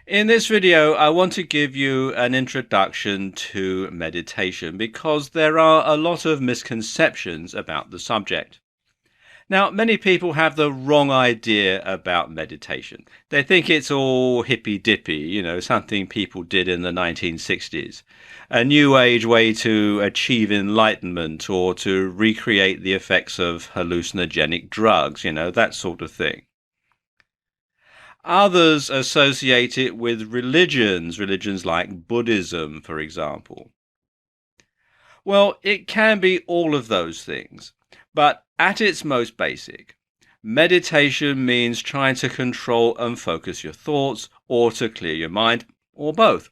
In this video, I want to give you an introduction to meditation because there are a lot of misconceptions about the subject. Now, many people have the wrong idea about meditation. They think it's all hippy-dippy, something people did in the 1960s. A new age way to achieve enlightenment or to recreate the effects of hallucinogenic drugs, that sort of thing. Others associate it with religions like Buddhism, for example. Well, it can be all of those things, but at its most basic, meditation means trying to control and focus your thoughts or to clear your mind, or both.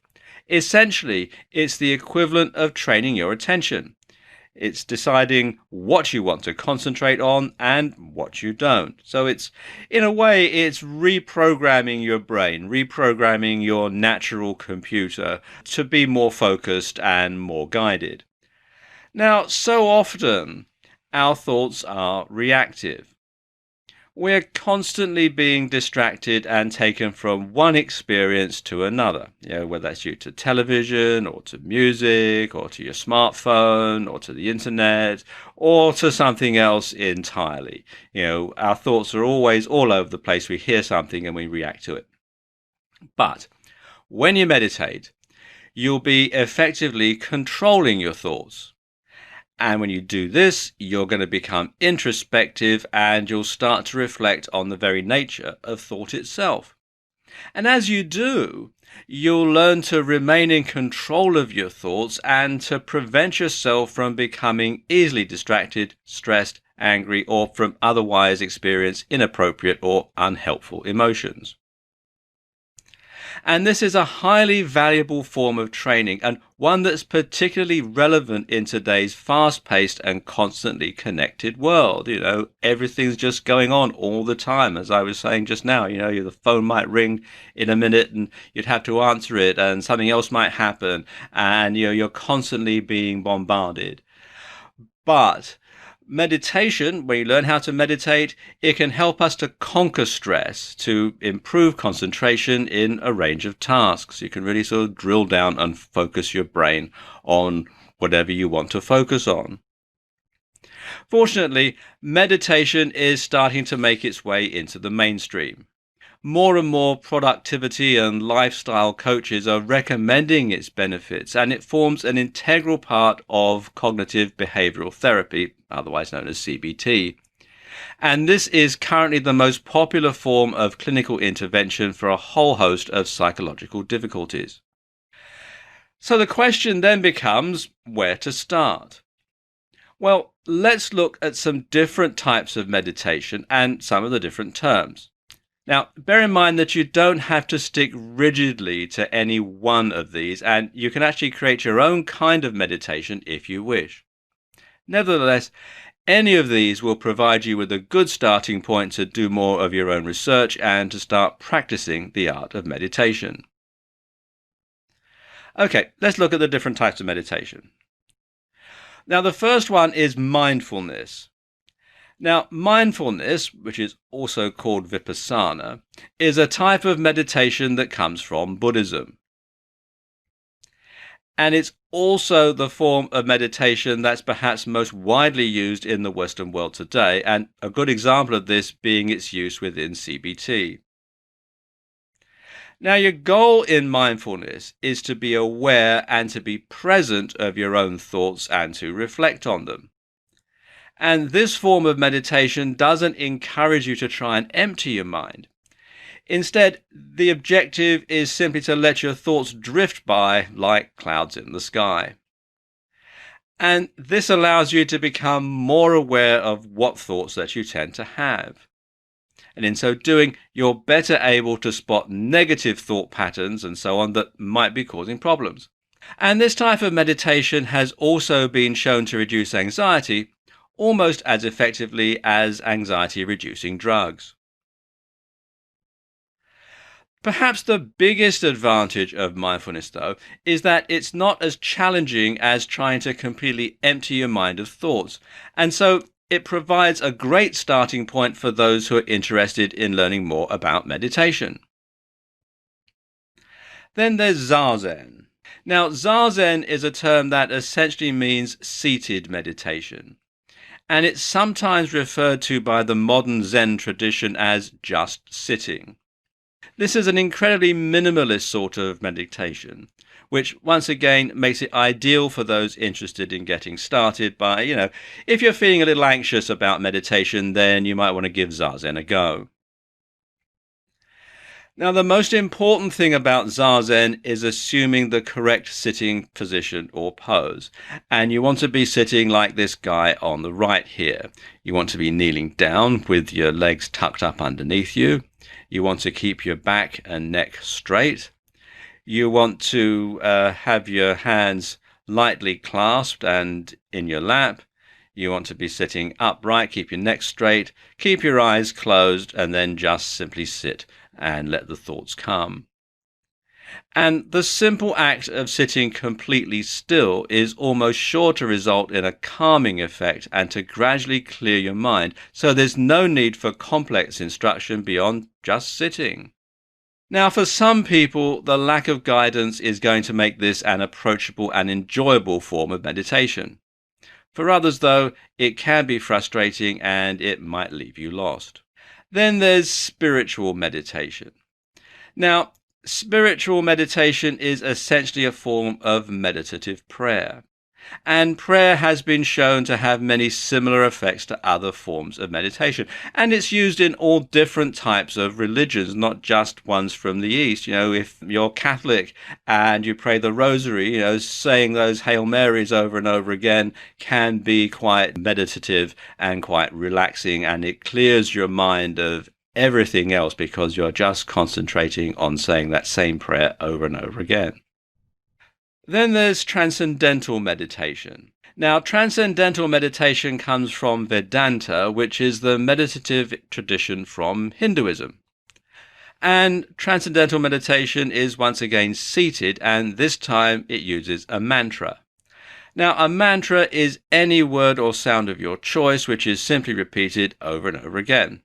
Essentially, it's the equivalent of training your attention. It's deciding what you want to concentrate on and what you don't. So in a way, it's reprogramming your brain, reprogramming your natural computer to be more focused and more guided. Now, so often our thoughts are reactive. We're constantly being distracted and taken from one experience to another, whether that's due to television or to music or to your smartphone or to the internet or to something else entirely. Our thoughts are always all over the place. We hear something and we react to it. But when you meditate, you'll be effectively controlling your thoughts. And when you do this, you're going to become introspective and you'll start to reflect on the very nature of thought itself. And as you do, you'll learn to remain in control of your thoughts and to prevent yourself from becoming easily distracted, stressed, angry, or from otherwise experience inappropriate or unhelpful emotions. And this is a highly valuable form of training and one that's particularly relevant in today's fast-paced and constantly connected world. Everything's just going on all the time. As I was saying just now, the phone might ring in a minute and you'd have to answer it and something else might happen and you're constantly being bombarded. But meditation, when you learn how to meditate, it can help us to conquer stress, to improve concentration in a range of tasks. You can really sort of drill down and focus your brain on whatever you want to focus on. Fortunately, meditation is starting to make its way into the mainstream. More and more productivity and lifestyle coaches are recommending its benefits, and it forms an integral part of cognitive behavioral therapy, otherwise known as CBT. And this is currently the most popular form of clinical intervention for a whole host of psychological difficulties. So the question then becomes where to start. Well, let's look at some different types of meditation and some of the different terms. Now, bear in mind that you don't have to stick rigidly to any one of these, and you can actually create your own kind of meditation if you wish. Nevertheless, any of these will provide you with a good starting point to do more of your own research and to start practicing the art of meditation. Okay, let's look at the different types of meditation. Now, the first one is mindfulness. Now, mindfulness, which is also called Vipassana, is a type of meditation that comes from Buddhism. And it's also the form of meditation that's perhaps most widely used in the Western world today, and a good example of this being its use within CBT. Now, your goal in mindfulness is to be aware and to be present of your own thoughts and to reflect on them. And this form of meditation doesn't encourage you to try and empty your mind. Instead, the objective is simply to let your thoughts drift by like clouds in the sky. And this allows you to become more aware of what thoughts that you tend to have. And in so doing, you're better able to spot negative thought patterns and so on that might be causing problems. And this type of meditation has also been shown to reduce anxiety, almost as effectively as anxiety-reducing drugs. Perhaps the biggest advantage of mindfulness, though, is that it's not as challenging as trying to completely empty your mind of thoughts, and so it provides a great starting point for those who are interested in learning more about meditation. Then there's Zazen. Now, Zazen is a term that essentially means seated meditation, and it's sometimes referred to by the modern Zen tradition as just sitting. This is an incredibly minimalist sort of meditation, which once again makes it ideal for those interested in getting started by, if you're feeling a little anxious about meditation, then you might want to give Zazen a go. Now, the most important thing about Zazen is assuming the correct sitting position or pose. And you want to be sitting like this guy on the right here. You want to be kneeling down with your legs tucked up underneath you. You want to keep your back and neck straight. You want to have your hands lightly clasped and in your lap. You want to be sitting upright, keep your neck straight, keep your eyes closed, and then just simply sit and let the thoughts come. And the simple act of sitting completely still is almost sure to result in a calming effect and to gradually clear your mind, so there's no need for complex instruction beyond just sitting. Now, for some people, the lack of guidance is going to make this an approachable and enjoyable form of meditation. For others, though, it can be frustrating and it might leave you lost. Then there's spiritual meditation. Now, spiritual meditation is essentially a form of meditative prayer. And prayer has been shown to have many similar effects to other forms of meditation. And it's used in all different types of religions, not just ones from the East. If you're Catholic and you pray the rosary, saying those Hail Marys over and over again can be quite meditative and quite relaxing, and it clears your mind of everything else because you're just concentrating on saying that same prayer over and over again. Then there's transcendental meditation. Now, transcendental meditation comes from Vedanta, which is the meditative tradition from Hinduism. And transcendental meditation is once again seated, and this time it uses a mantra. Now, a mantra is any word or sound of your choice, which is simply repeated over and over again.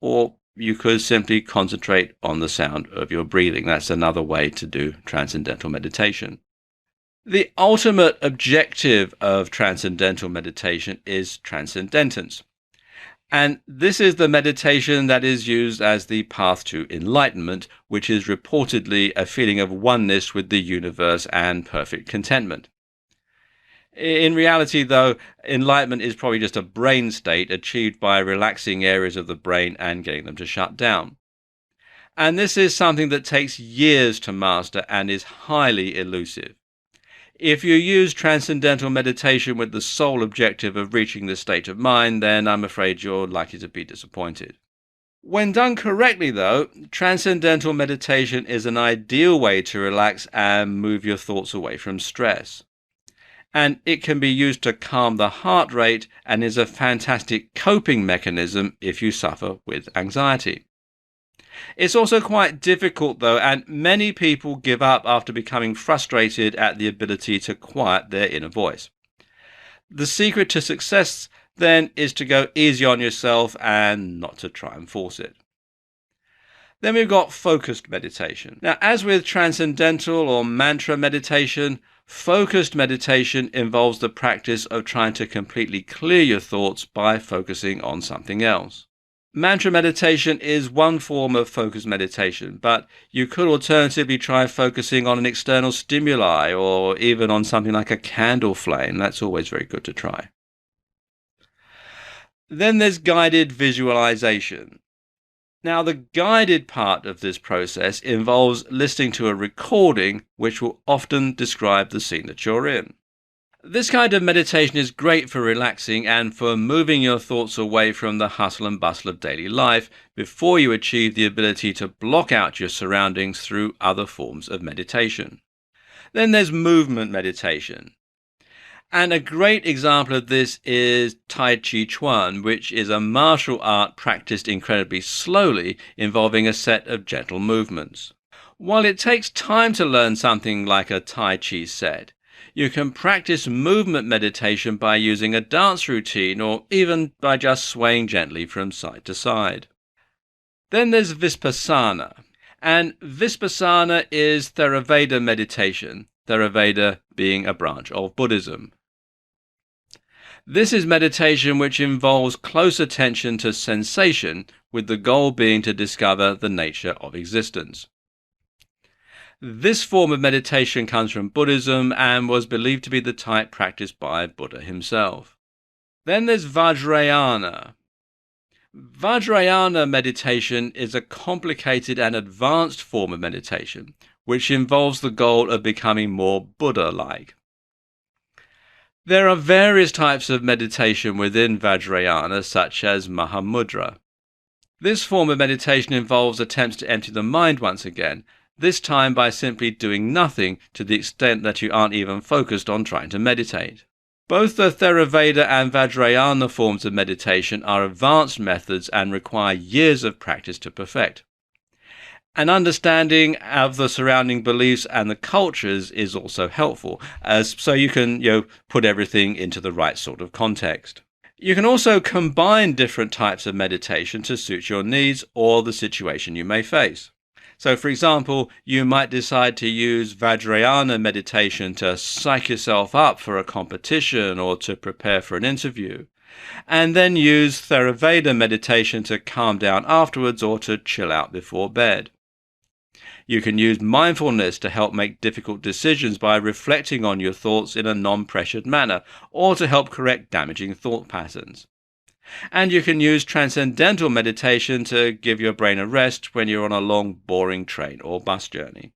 Or you could simply concentrate on the sound of your breathing. That's another way to do transcendental meditation. The ultimate objective of transcendental meditation is transcendentance. And this is the meditation that is used as the path to enlightenment, which is reportedly a feeling of oneness with the universe and perfect contentment. In reality, though, enlightenment is probably just a brain state achieved by relaxing areas of the brain and getting them to shut down. And this is something that takes years to master and is highly elusive. If you use transcendental meditation with the sole objective of reaching this state of mind, then I'm afraid you're likely to be disappointed. When done correctly, though, transcendental meditation is an ideal way to relax and move your thoughts away from stress. And it can be used to calm the heart rate and is a fantastic coping mechanism if you suffer with anxiety. It's also quite difficult, though, and many people give up after becoming frustrated at the ability to quiet their inner voice. The secret to success, then, is to go easy on yourself and not to try and force it. Then we've got focused meditation. Now, as with transcendental or mantra meditation, focused meditation involves the practice of trying to completely clear your thoughts by focusing on something else. Mantra meditation is one form of focused meditation, but you could alternatively try focusing on an external stimuli or even on something like a candle flame. That's always very good to try. Then there's guided visualization. Now, the guided part of this process involves listening to a recording which will often describe the scene that you're in. This kind of meditation is great for relaxing and for moving your thoughts away from the hustle and bustle of daily life before you achieve the ability to block out your surroundings through other forms of meditation. Then there's movement meditation. And a great example of this is Tai Chi Chuan, which is a martial art practiced incredibly slowly, involving a set of gentle movements. While it takes time to learn something like a Tai Chi set, you can practice movement meditation by using a dance routine or even by just swaying gently from side to side. Then there's Vipassana. And Vipassana is Theravada meditation, Theravada being a branch of Buddhism. This is meditation which involves close attention to sensation, with the goal being to discover the nature of existence. This form of meditation comes from Buddhism and was believed to be the type practiced by Buddha himself. Then there's Vajrayana. Vajrayana meditation is a complicated and advanced form of meditation, which involves the goal of becoming more Buddha-like. There are various types of meditation within Vajrayana, such as Mahamudra. This form of meditation involves attempts to empty the mind once again, this time by simply doing nothing to the extent that you aren't even focused on trying to meditate. Both the Theravada and Vajrayana forms of meditation are advanced methods and require years of practice to perfect. An understanding of the surrounding beliefs and the cultures is also helpful, so you can put everything into the right sort of context. You can also combine different types of meditation to suit your needs or the situation you may face. So, for example, you might decide to use Vajrayana meditation to psych yourself up for a competition or to prepare for an interview, and then use Theravada meditation to calm down afterwards or to chill out before bed. You can use mindfulness to help make difficult decisions by reflecting on your thoughts in a non-pressured manner, or to help correct damaging thought patterns. And you can use transcendental meditation to give your brain a rest when you're on a long, boring train or bus journey.